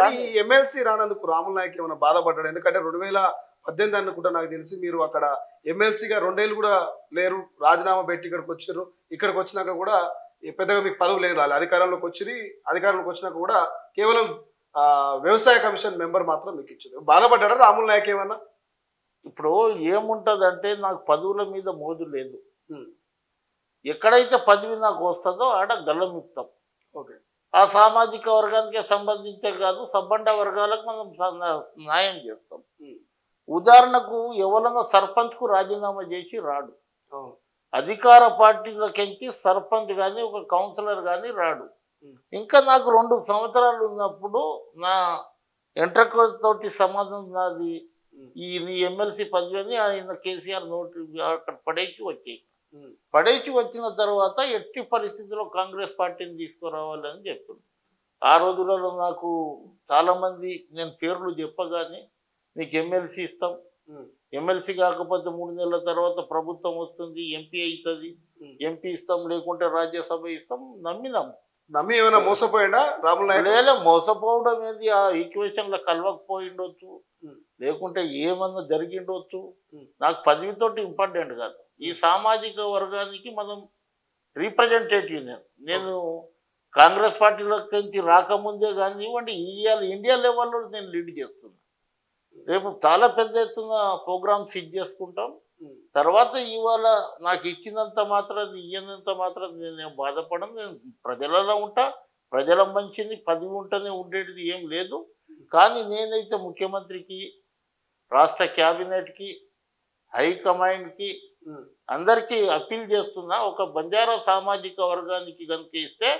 కానీ ఈ ఎమ్మెల్సీ రానందుకు రాములు నాయక్ ఏమైనా బాధపడ్డాడు? ఎందుకంటే 2018 అనుకుంటా నాకు తెలిసి మీరు అక్కడ ఎమ్మెల్సీగా 2 ఏళ్ళు కూడా లేరు, రాజీనామా పెట్టి ఇక్కడికి వచ్చారు. ఇక్కడికి వచ్చినాక కూడా పెద్దగా మీకు పదవులు ఏం రాలేదు. అధికారంలోకి వచ్చినాక కూడా కేవలం వ్యవసాయ కమిషన్ మెంబర్ మాత్రం మీకు ఇచ్చారు. బాధపడ్డాడా రాములు నాయక్ ఏమన్నా? ఇప్పుడు ఏముంటదంటే నాకు పదవుల మీద మోజు లేదు. ఎక్కడైతే పదవి నాకు వస్తుందో ఆడ గల్లమిస్తాం. ఓకే, ఆ సామాజిక వర్గానికే సంబంధించే కాదు, సబ్బండ వర్గాలకు మనం న్యాయం చేస్తాం. ఉదాహరణకు ఎవరన్నా సర్పంచ్కు రాజీనామా చేసి రాడు, అధికార పార్టీలకెంచి సర్పంచ్ కానీ ఒక కౌన్సిలర్ కానీ రాడు. ఇంకా నాకు 2 సంవత్సరాలు ఉన్నప్పుడు నా ఎంట్రతోటి సంబంధం నాది నీ ఎమ్మెల్సీ పదవి అని ఆయన కేసీఆర్ నోటి అక్కడ పడేసి వచ్చిన తర్వాత ఎట్టి పరిస్థితుల్లో కాంగ్రెస్ పార్టీని తీసుకురావాలని చెప్తుంది. ఆ రోజులలో నాకు చాలామంది నేను పేర్లు చెప్పగానే నీకు ఎమ్మెల్సీ ఇస్తాం, ఎమ్మెల్సీ కాకపోతే 3 నెలల తర్వాత ప్రభుత్వం వస్తుంది, ఎంపీ అవుతుంది, ఎంపీ ఇస్తాం, లేకుంటే రాజ్యసభ ఇస్తాం. నమ్మి ఏమైనా మోసపోయాడా రాములు నాయక్? లేదా మోసపోవడం ఏది, ఆ ఈక్వేషన్లో కలవకపోయిండొచ్చు, లేకుంటే ఏమన్నా జరిగిండొచ్చు. నాకు పదవితోటి ఇంపార్టెంట్ కాదు. ఈ సామాజిక వర్గానికి మనం రీప్రజెంటేటివ్. నేను కాంగ్రెస్ పార్టీలోకి రాకముందే కానివ్వండి, ఇండియా లెవెల్లో నేను లీడ్ చేస్తున్నా. రేపు చాలా పెద్ద ఎత్తున ప్రోగ్రామ్స్ చేసుకుంటాం. తర్వాత ఇవాళ నాకు ఇచ్చినంత మాత్రం ఇయ్యనంత మాత్రం నేను బాధపడను. నేను ప్రజలలో ఉంటా, ప్రజల మంచిని పదవి ఉంటేనే ఉండేది ఏం లేదు. కానీ నేనైతే ముఖ్యమంత్రికి, రాష్ట్ర క్యాబినెట్కి, హైకమాండ్కి అందరికీ అప్పీల్ చేస్తున్నా, ఒక బంజారా సామాజిక వర్గానికి కనుక ఇస్తే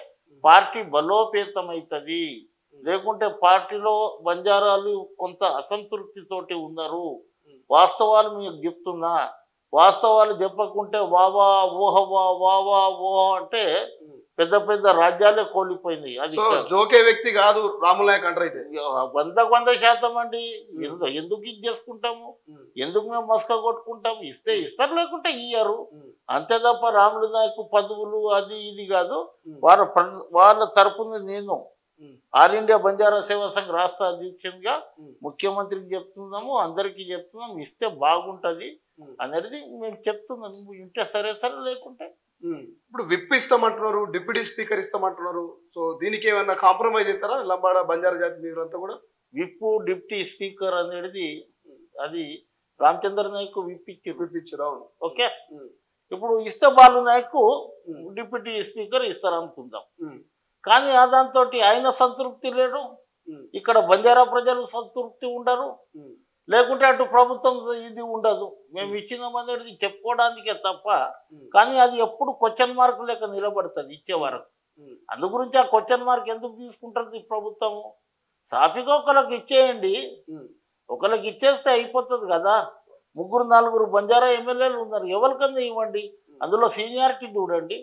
పార్టీ బలోపేతం అవుతుంది. లేకుంటే పార్టీలో బంజారాలు కొంత అసంతృప్తితోటి ఉన్నారు. వాస్తవాలు మీకు చెప్తున్నా, వాస్తవాలు చెప్పకుంటే వావా ఓహ అంటే పెద్ద పెద్ద రాజ్యాలే కోల్పోయింది. అది జోకే వ్యక్తి కాదు రాములు నాయక్ అంటారు. అయితే 100% అండి. ఎందుకు ఇది చేసుకుంటాము, ఎందుకు మేము మస్క కొట్టుకుంటాము? ఇస్తే ఇస్తారు, లేకుంటే ఇయ్యరు, అంతే తప్ప రాములు నాయక్ పదవులు అది ఇది కాదు. వాళ్ళ తరపున నేను ఆల్ ఇండియా బంజారా సేవా సంఘ్ రాష్ట్ర అధ్యక్షునిగా ముఖ్యమంత్రికి చెప్తున్నాము, అందరికీ చెప్తున్నాము, ఇస్తే బాగుంటుంది అనేది మేము చెప్తున్నాం. ఇంటే సరే లేకుంటే ఇప్పుడు విప్ ఇస్తామంటున్నారు, డిప్యూటీ స్పీకర్ ఇస్తామంటున్నారు. సో దీనికి ఏమన్నా కాంప్రమైజ్ అవుతారా లంబాడ బంజారా జాతి మీరంతా కూడా? విప్ డిప్యూటీ స్పీకర్ అనేది అది రామచంద్ర నాయక్ విప్ ఇచ్చారు. అవును, ఓకే. ఇప్పుడు ఇస్తే బాలు నాయక్ డిప్యూటీ స్పీకర్ ఇస్తారు అనుకుందాం. కానీ దాంతో ఆయన సంతృప్తి లేడు, ఇక్కడ బంజారా ప్రజలు సంతృప్తి ఉండరు, లేకుంటే అటు ప్రభుత్వం ఇది ఉండదు. మేము ఇచ్చినామనేది చెప్పుకోవడానికే తప్ప, కానీ అది ఎప్పుడు క్వశ్చన్ మార్క్ లేక నిలబడుతుంది ఇచ్చే వరకు. అందు గురించి ఆ క్వశ్చన్ మార్క్ ఎందుకు తీసుకుంటుంది ప్రభుత్వము? సాఫీగా ఒకరికి ఇచ్చేయండి, ఒకరికి ఇచ్చేస్తే అయిపోతుంది కదా. 3-4 బంజారా ఎమ్మెల్యేలు ఉన్నారు, ఎవరికన్నా ఇవ్వండి, అందులో సీనియారిటీ చూడండి.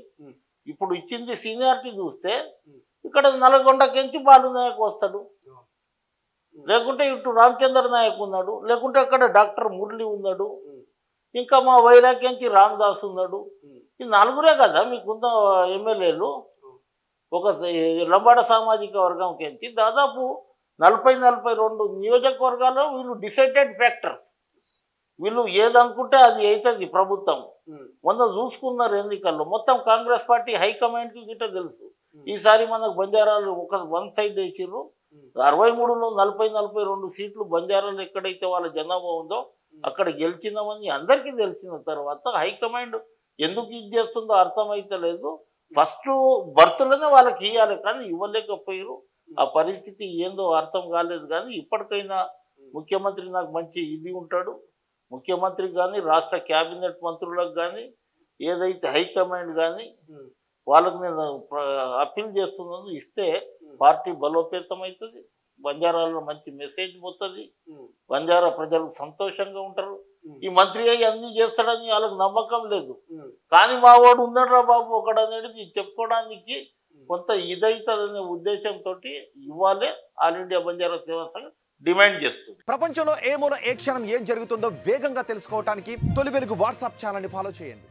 ఇప్పుడు ఇచ్చింది సీనియారిటీ చూస్తే ఇక్కడ నల్గొండకెంచి బాలు నాయక్ వస్తాడు, లేకుంటే ఇటు రామచంద్ర నాయక్ ఉన్నాడు, లేకుంటే అక్కడ డాక్టర్ మురళి ఉన్నాడు, ఇంకా మా వైరాగ్యంచి రామదాస్ ఉన్నాడు. ఈ 4 కదా మీకున్న ఎమ్మెల్యేలు. ఒక లంబాడ సామాజిక వర్గంకి దాదాపు 40-42 నియోజకవర్గాల్లో వీళ్ళు డిసైడెడ్ ఫ్యాక్టర్. వీళ్ళు ఏదనుకుంటే అది అవుతుంది ప్రభుత్వం. మొన్న చూసుకున్నారు ఎన్నికల్లో, మొత్తం కాంగ్రెస్ పార్టీ హైకమాండ్కి గిట్ట తెలుసు ఈసారి మనకు బంజారాలు ఒక 1 సైడ్ వేసిర్రు. 63లో 40-42 సీట్లు బంజారాలు ఎక్కడైతే వాళ్ళ జనాభా ఉందో అక్కడ గెలిచినామని అందరికీ తెలిసిన తర్వాత హైకమాండ్ ఎందుకు ఇది చేస్తుందో అర్థమైతలేదు. ఫస్ట్ బర్త్లోనే వాళ్ళకి ఇవ్వాలి, కానీ ఇవ్వలేకపోయారు. ఆ పరిస్థితి ఏందో అర్థం కాలేదు. కానీ ఇప్పటికైనా ముఖ్యమంత్రి నాకు మంచి ఇది ఉంటాడు, ముఖ్యమంత్రికి కానీ రాష్ట్ర క్యాబినెట్ మంత్రులకు కానీ ఏదైతే హైకమాండ్ కానీ వాళ్ళకు నేను అప్పీల్ చేస్తున్నాను, ఇస్తే పార్టీ బలోపేతం అవుతుంది, బంజారాలో మంచి మెసేజ్ పోతుంది, బంజారా ప్రజలు సంతోషంగా ఉంటారు. ఈ మంత్రి అయ్యి అన్ని చేస్తాడని వాళ్ళకి నమ్మకం లేదు, కానీ మా వాడు ఉన్నాడు బాబు ఒకడు అనేది చెప్పుకోవడానికి కొంత ఇదవుతుందనే ఉద్దేశంతో ఇవ్వాలి ఆల్ ఇండియా బంజారా సేవా సంఘ్ డిమాండ్ చేస్తుంది. ప్రపంచంలో ఏ మూల ఏ క్షణం ఏం జరుగుతుందో వేగంగా తెలుసుకోవడానికి తొలి వెలుగు వాట్సాప్ ఛానల్ని ఫాలో చేయండి.